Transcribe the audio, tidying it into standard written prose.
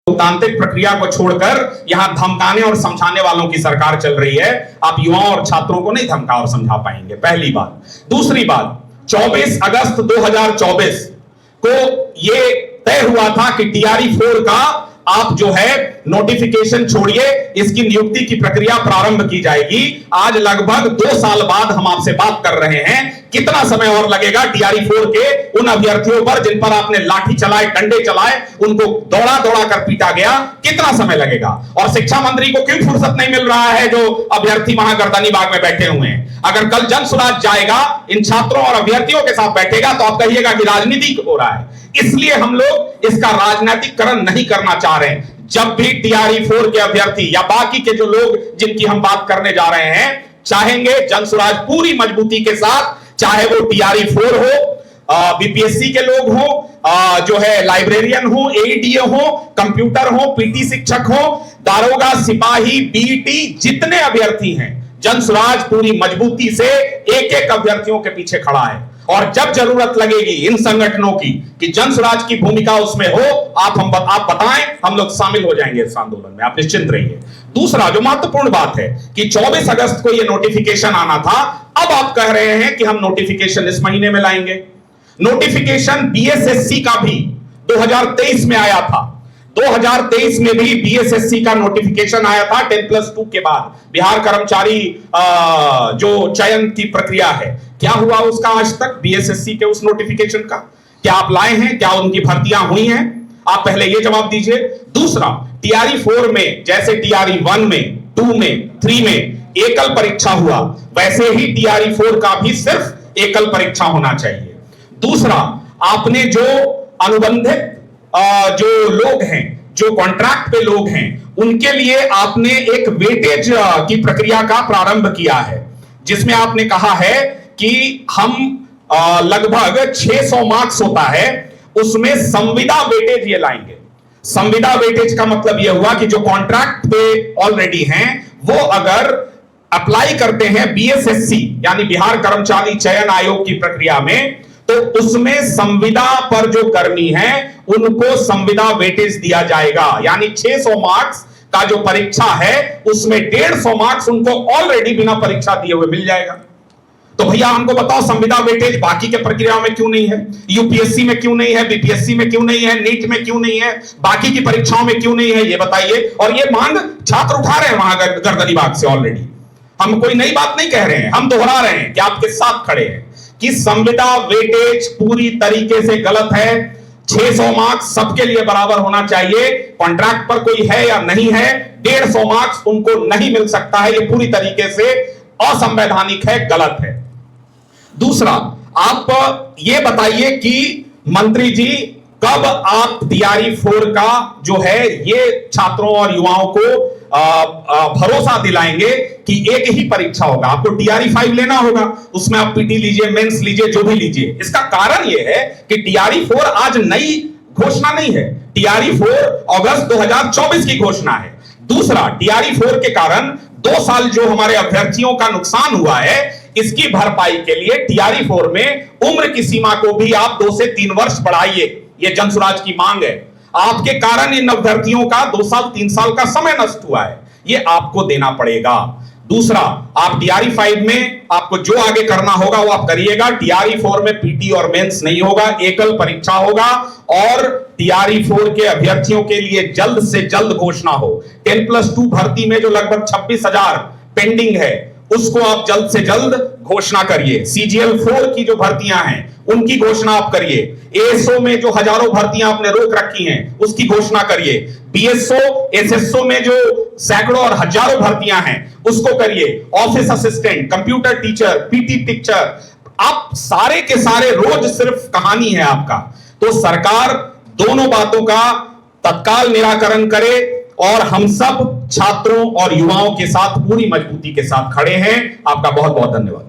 लोकतांत्रिक प्रक्रिया को छोड़कर यहां धमकाने और समझाने वालों की सरकार चल रही है। आप युवाओं और छात्रों को नहीं धमका और समझा पाएंगे, पहली बात। दूसरी बात, 24 अगस्त 2024 को यह तय हुआ था कि टीआरई 4 का आप जो है नोटिफिकेशन छोड़िए, इसकी नियुक्ति की प्रक्रिया प्रारंभ की जाएगी। आज लगभग 2 साल बाद हम आपसे बात कर रहे हैं, कितना समय और लगेगा टीआरई 4 के उन अभ्यर्थियों पर जिन पर आपने लाठी चलाए, डंडे चलाए, उनको दौड़ा दौड़ा कर पीटा गया, कितना समय लगेगा? और शिक्षा मंत्री को क्यों फुर्सत नहीं मिल रहा है जो अभ्यर्थी वहां गर्दनी बाग में बैठे हुए हैं? अगर कल जन सुराज जाएगा, इन छात्रों और अभ्यर्थियों के साथ बैठेगा, तो आप कहिएगा कि राजनीति हो रहा है। इसलिए हम लोग इसका राजनीतिकरण नहीं करना चाह रहे हैं। जब भी टीआरई 4 के अभ्यर्थी या बाकी के जो लोग जिनकी हम बात करने जा रहे हैं चाहेंगे जन सुराज पूरी मजबूती के साथ, चाहे वो टीआरई 4 हो, बीपीएससी के लोग हो, जो है लाइब्रेरियन हो, एईडीए हो, कंप्यूटर हो, पीटी शिक्षक हो, दारोगा, सिपाही, बीईटी, जितने अभ्यर्थी हैं, जन सुराज पूरी मजबूती से एक एक अभ्यर्थियों के पीछे खड़ा है। और जब जरूरत लगेगी इन संगठनों की कि जन सुराज की भूमिका उसमें हो, आप बताएं, हम लोग शामिल हो जाएंगे इस आंदोलन में, आप निश्चिंत रहिए। दूसरा जो महत्वपूर्ण बात है कि 24 अगस्त को यह नोटिफिकेशन आना था, अब आप कह रहे हैं कि हम नोटिफिकेशन इस महीने में लाएंगे। नोटिफिकेशन बीएसएससी का भी 2023 में आया था। 2023 में भी बीएसएससी का नोटिफिकेशन आया था 10+2 के बाद। बिहार कर्मचारी जो चयन की प्रक्रिया है, क्या हुआ उसका आज तक बीएसएससी के उस नोटिफिकेशन का? क्या आप लाए हैं? क्या उनकी भर्तियां हुई हैं? आप पहले यह जवाब दीजिए। दूसरा, टीआरई 4 में जैसे टीआरई 1 में, 2 में, 3 में एकल परीक्षा हुआ, वैसे ही टीआरई 4 का भी सिर्फ एकल परीक्षा होना चाहिए। दूसरा, आपने जो अनुबंधित जो लोग हैं, जो कॉन्ट्रैक्ट पे लोग हैं, उनके लिए आपने एक वेटेज की प्रक्रिया का प्रारंभ किया है, जिसमें आपने कहा है कि हम लगभग 600 मार्क्स होता है, उसमें संविदा वेटेज ये लाएंगे। संविदा वेटेज का मतलब यह हुआ कि जो कॉन्ट्रैक्ट पे ऑलरेडी हैं, वो अगर अप्लाई करते हैं बीएसएससी यानी बिहार कर्मचारी चयन आयोग की प्रक्रिया में, तो उसमें संविदा पर जो कर्मी हैं उनको संविदा वेटेज दिया जाएगा। यानी 600 मार्क्स का जो परीक्षा है उसमें 150 मार्क्स उनको ऑलरेडी बिना परीक्षा दिए हुए मिल जाएगा। तो भैया हमको बताओ, संविदा वेटेज बाकी के प्रक्रियाओं में क्यों नहीं है? यूपीएससी में क्यों नहीं है? बीपीएससी में क्यों नहीं है? नीट में क्यों नहीं है? बाकी की परीक्षाओं में क्यों नहीं है? ये बताइए। और ये मांग छात्र उठा रहे हैं वहां गर्दनी बाग से ऑलरेडी। हम कोई नई बात नहीं कह रहे हैं, हम दोहरा रहे हैं कि आपके साथ खड़े हैं कि संविदा वेटेज पूरी तरीके से गलत है। 600 मार्क्स सबके लिए बराबर होना चाहिए। कॉन्ट्रैक्ट पर कोई है या नहीं है, 150 मार्क्स उनको नहीं मिल सकता है। यह पूरी तरीके से असंवैधानिक है, गलत है। दूसरा, आप ये बताइए कि मंत्री जी कब आप टीआरई 4 का जो है ये छात्रों और युवाओं को भरोसा दिलाएंगे कि एक ही परीक्षा होगा? आपको टीआरई 5 लेना होगा, उसमें आप पीटी लीजिए, मेंस लीजिए, जो भी लीजिए। इसका कारण यह है कि टीआरई 4 आज नई घोषणा नहीं है, टीआरई 4 अगस्त 2024 की घोषणा है। दूसरा, टीआरई 4 के कारण 2 साल जो हमारे अभ्यर्थियों का नुकसान हुआ है, इसकी भरपाई के लिए टीआरई 4 में उम्र की सीमा को भी आप 2 से 3 वर्ष बढ़ाइए। यह जन सुराज की मांग है। आपके कारण इन अभ्यर्थियों का 2 साल 3 साल का समय नष्ट हुआ है, यह आपको देना पड़ेगा। दूसरा, आप टीआरई 5 में आपको जो आगे करना होगा वो आप करिएगा। टीआरई 4 में पीटी और मेंस नहीं होगा, एकल परीक्षा होगा। और टीआरई 4 के अभ्यर्थियों के लिए जल्द से जल्द घोषणा हो। 10+2 भर्ती में जो लगभग 26,000 पेंडिंग है, उसको आप जल्द से जल्द घोषणा करिए। सीजीएल 4 की जो भर्तियां हैं उनकी घोषणा आप करिए। एएसओ में जो हजारों भर्तियां आपने रोक रखी हैं उसकी घोषणा करिए। बीएसओ, एसएसओ में जो सैकड़ों और हजारों भर्तियां हैं उसको करिए। Office assistant, computer teacher, PT teacher, आप सारे के सारे रोज सिर्फ कहानी है आपका। तो सरकार दोनों बातों का तत्काल निराकरण करे और हम सब छात्रों और युवाओं के साथ पूरी मजबूती के साथ खड़े हैं। आपका बहुत बहुत धन्यवाद।